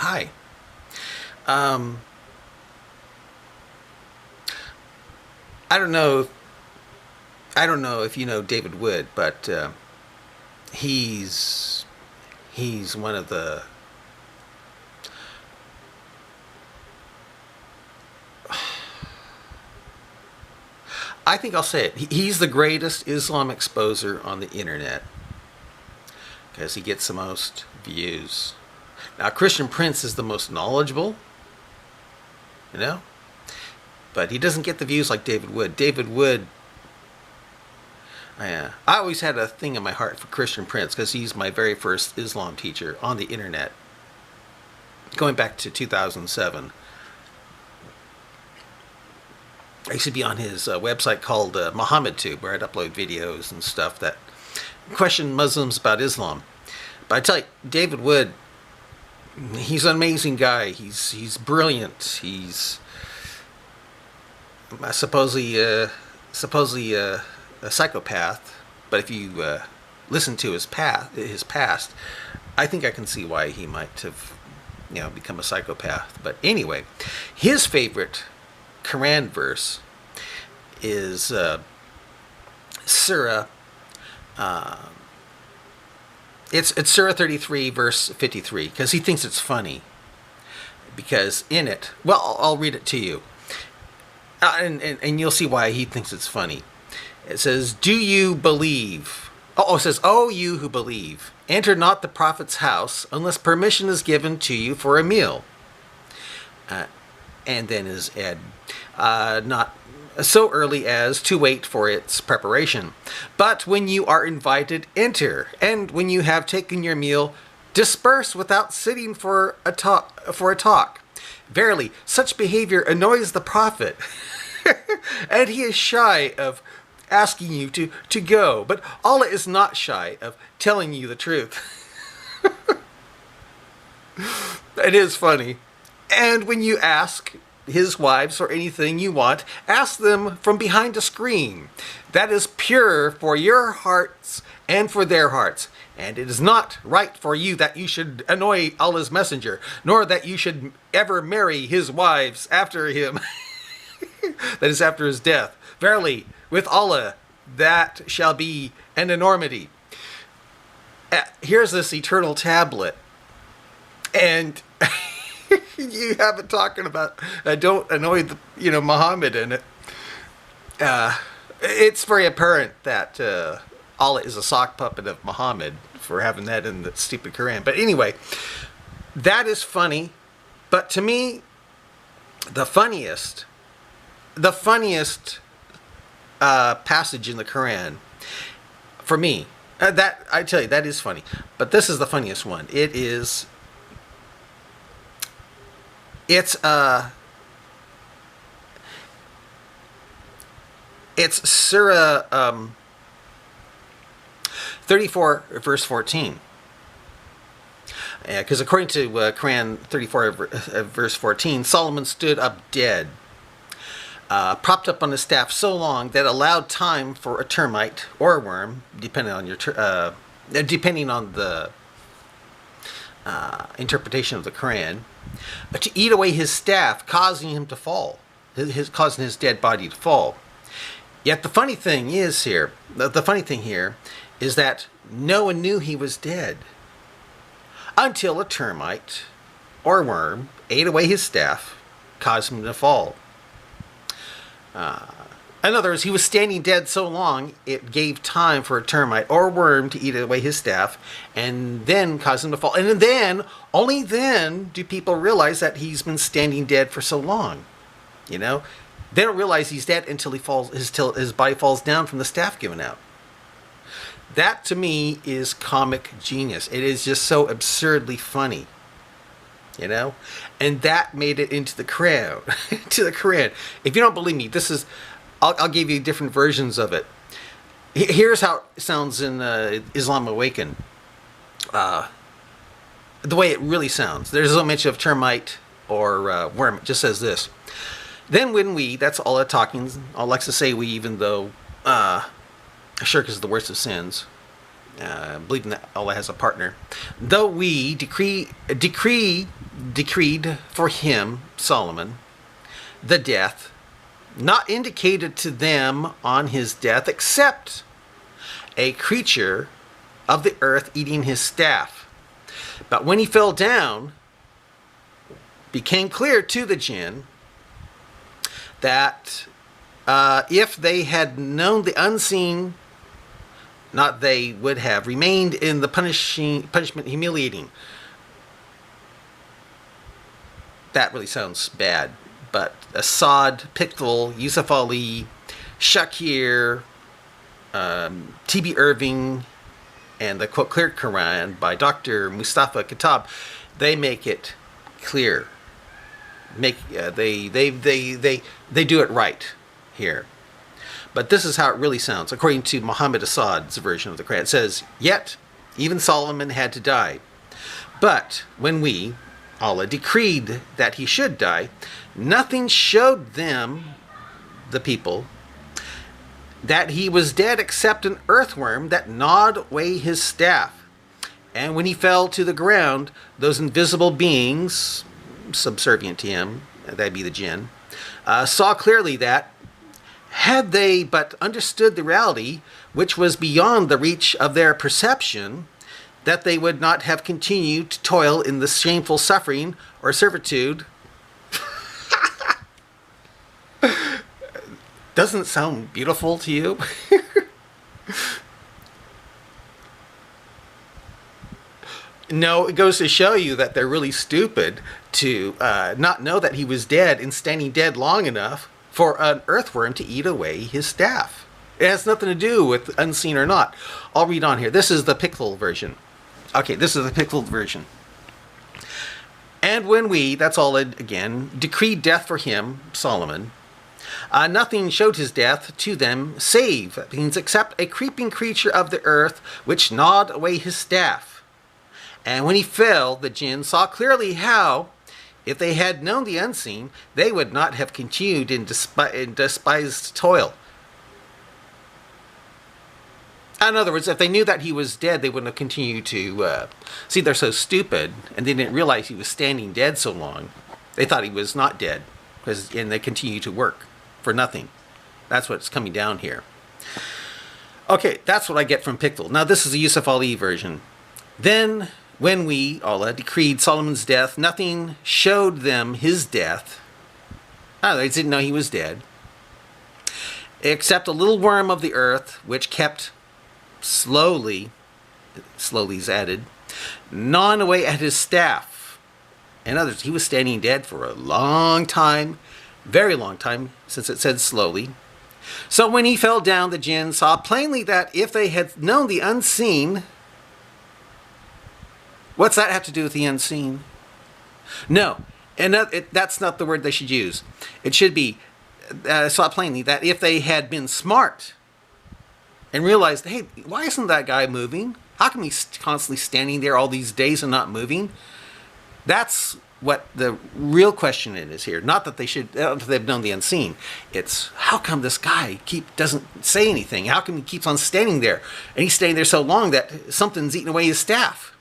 Hi. Um, I don't know. I don't know if you know David Wood, but he's he's one of the. I think I'll say it. He's the greatest Islam exposer on the internet because he gets the most views. Now, Christian Prince is the most knowledgeable, you know, but he doesn't get the views like David Wood. David Wood. I always had a thing in my heart for Christian Prince because he's my very first Islam teacher on the internet, going back to 2007. I used to be on his website called MuhammadTube, where I'd upload videos and stuff that question Muslims about Islam. But I tell you, David Wood, he's an amazing guy. He's brilliant. He's supposedly a psychopath. But if you listen to his past, I think I can see why he might have, become a psychopath. But anyway, his favorite Quran verse is Surah. It's Surah 33, verse 53, because he thinks it's funny. Because in it, well, I'll read it to you, and you'll see why he thinks it's funny. It says, "Do you believe?" Oh, it says, "Oh, you who believe, enter not the prophet's house unless permission is given to you for a meal." And then is add, not so early as to wait for its preparation. But when you are invited, enter, and when you have taken your meal, disperse without sitting for a talk. Verily, such behavior annoys the prophet, and he is shy of asking you to go. But Allah is not shy of telling you the truth. It is funny. And when you ask his wives for anything you want, ask them from behind a screen. That is pure for your hearts and for their hearts. And it is not right for you that you should annoy Allah's messenger, nor that you should ever marry his wives after him. That is, after his death. Verily, with Allah, that shall be an enormity. Here's this eternal tablet. And you have it talking about don't annoy Muhammad in it. It's very apparent that Allah is a sock puppet of Muhammad for having that in the stupid Quran. But anyway, that is funny. But to me, the funniest passage in the Quran, for me, that I tell you, that is funny. But this is the funniest one. It's Surah 34, verse 14. Because according to Quran 34, verse 14, Solomon stood up dead, propped up on his staff so long that it allowed time for a termite or a worm, depending on the interpretation of the Quran, to eat away his staff, causing him to fall, causing his dead body to fall. Yet the funny thing here is that no one knew he was dead until a termite or worm ate away his staff, caused him to fall. In other words, he was standing dead so long, it gave time for a termite or worm to eat away his staff, and then cause him to fall. And then, only then, do people realize that he's been standing dead for so long. They don't realize he's dead until his body falls down from the staff giving out. That, to me, is comic genius. It is just so absurdly funny. And that made it into the Quran. To the Quran. If you don't believe me, I'll give you different versions of it. Here's how it sounds in Islam Awakened. The way it really sounds. There's no mention of termite or worm. It just says this. Then when we, that's Allah talking, Allah likes to say we, even though shirk is the worst of sins, believing that Allah has a partner. Though we decree decreed for him, Solomon, the death, not indicated to them on his death, except a creature of the earth eating his staff. But when he fell down, became clear to the jinn that if they had known the unseen, not they would have remained in the punishment humiliating. That really sounds bad. But Assad, Pickle, Yusuf Ali, Shakir, T.B. Irving, and the quote Clear Quran by Dr. Mustafa Kitab, they make it clear. They do it right here. But this is how it really sounds, according to Muhammad Assad's version of the Quran. It says, "Yet, even Solomon had to die. But when we, Allah, decreed that he should die, nothing showed them, the people, that he was dead except an earthworm that gnawed away his staff. And when he fell to the ground, those invisible beings, subservient to him, that'd be the jinn, saw clearly that, had they but understood the reality, which was beyond the reach of their perception, that they would not have continued to toil in the shameful suffering or servitude." Doesn't it sound beautiful to you? No, it goes to show you that they're really stupid to not know that he was dead and standing dead long enough for an earthworm to eat away his staff. It has nothing to do with unseen or not. I'll read on here. This is the Pickle version. Okay, this is the Pickled version. "And when we," that's all again, "decreed death for him, Solomon, nothing showed his death to them save, that means except a creeping creature of the earth which gnawed away his staff. And when he fell, the jinn saw clearly how, if they had known the unseen, they would not have continued in despised toil." In other words, if they knew that he was dead, they wouldn't have continued to... see, they're so stupid, and they didn't realize he was standing dead so long. They thought he was not dead, and they continue to work for nothing. That's what's coming down here. Okay, that's what I get from Pickle. Now, this is the Yusuf Ali version. "Then, when we, Allah, decreed Solomon's death, nothing showed them his death." They didn't know he was dead. "Except a little worm of the earth, which kept slowly's added, gnawing away at his staff." In other words, he was standing dead for a long time, very long time, since it said slowly. "So when he fell down, the jinn saw plainly that if they had known the unseen..." What's that have to do with the unseen? No, and that's not the word they should use. It should be, saw plainly that if they had been smart and realized, hey, why isn't that guy moving? How come he's constantly standing there all these days and not moving? That's what the real question is here. Not that they've known the unseen. It's, how come this guy doesn't say anything? How come he keeps on standing there? And he's standing there so long that something's eating away his staff.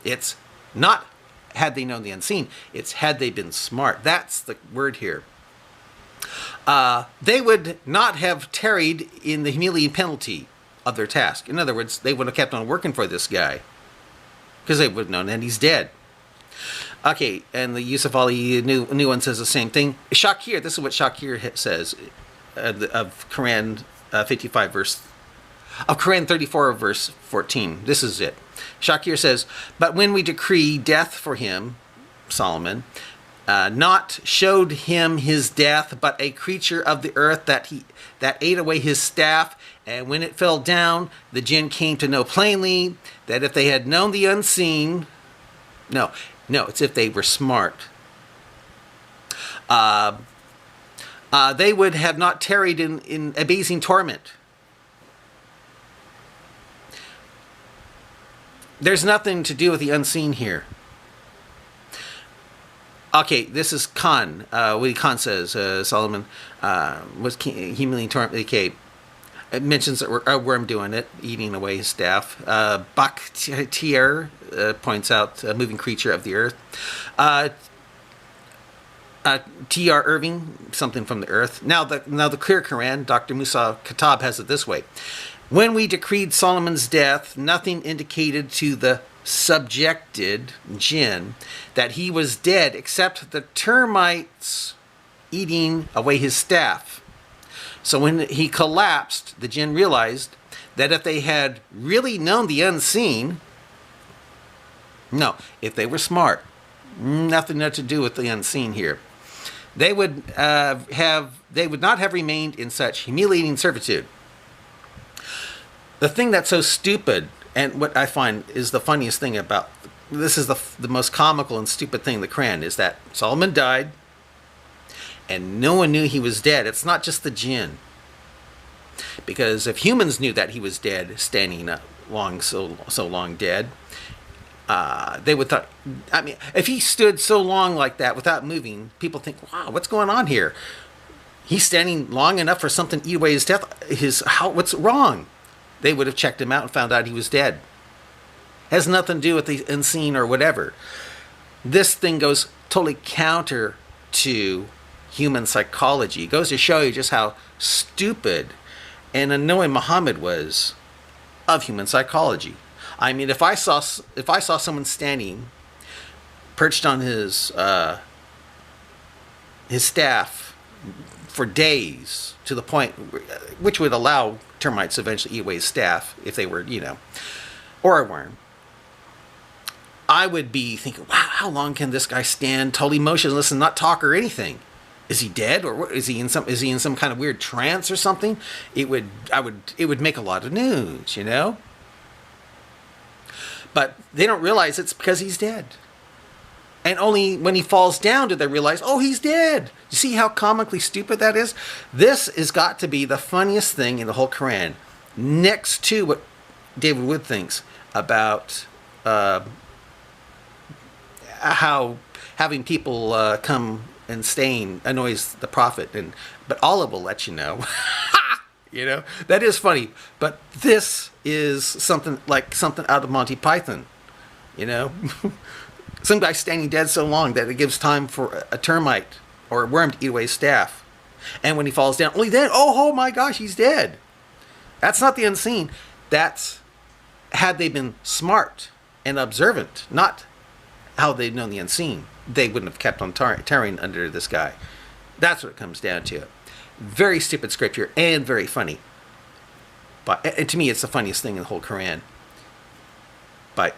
It's not had they known the unseen. It's had they been smart. That's the word here. They would not have tarried in the humiliating penalty of their task. In other words, they would have kept on working for this guy because they would have known that he's dead. Okay, and the Yusuf Ali new one says the same thing. Shakir, this is what Shakir says of Quran 55 verse of Quran 34 verse 14. This is it. Shakir says, "But when we decree death for him, Solomon, not showed him his death, but a creature of the earth that ate away his staff. And when it fell down, the jinn came to know plainly that if they had known the unseen..." No, it's if they were smart. "They would have not tarried in abasing torment." There's nothing to do with the unseen here. Okay, this is Khan. What Khan says, Solomon was humiliating torment. Okay. It mentions a worm doing it, eating away his staff. Bakhtiar points out a moving creature of the earth. T.R. Irving, something from the earth. Now the clear Quran, Dr. Musa Khattab has it this way. When we decreed Solomon's death, nothing indicated to the subjected jinn that he was dead except the termites eating away his staff. So when he collapsed, the jinn realized that if they had really known the unseen, if they were smart, nothing to do with the unseen here, they would not have remained in such humiliating servitude. The thing that's so stupid, and what I find is the funniest thing about this, is the most comical and stupid thing in the Quran, is that Solomon died and no one knew he was dead. It's not just the jinn. Because if humans knew that he was dead, standing up so long dead, they would thought, I mean, if he stood so long like that without moving, people think, wow, what's going on here? He's standing long enough for something to eat away his death. What's wrong? They would have checked him out and found out he was dead. Has nothing to do with the unseen or whatever. This thing goes totally counter to human psychology. It goes to show you just how stupid and annoying Muhammad was of human psychology. I mean, if I saw someone standing, perched on his staff for days, to the point which would allow termites to eventually eat away his staff if they were, or a worm, I would be thinking, wow, how long can this guy stand totally motionless and not talk or anything? Is he dead, or is he in some kind of weird trance or something? It would make a lot of news, But they don't realize it's because he's dead. And only when he falls down do they realize, oh, he's dead. You see how comically stupid that is? This has got to be the funniest thing in the whole Quran, next to what David Wood thinks about how having people come and staying annoys the prophet. But Allah will let you know. That is funny. But this is something out of Monty Python. Some guy standing dead so long that it gives time for a termite or a worm to eat away his staff. And when he falls down, only then, oh my gosh, he's dead. That's not the unseen. That's had they been smart and observant, not how they'd known the unseen, they wouldn't have kept on tearing under this guy. That's what it comes down to. Very stupid scripture and very funny. And to me, it's the funniest thing in the whole Quran. Bye.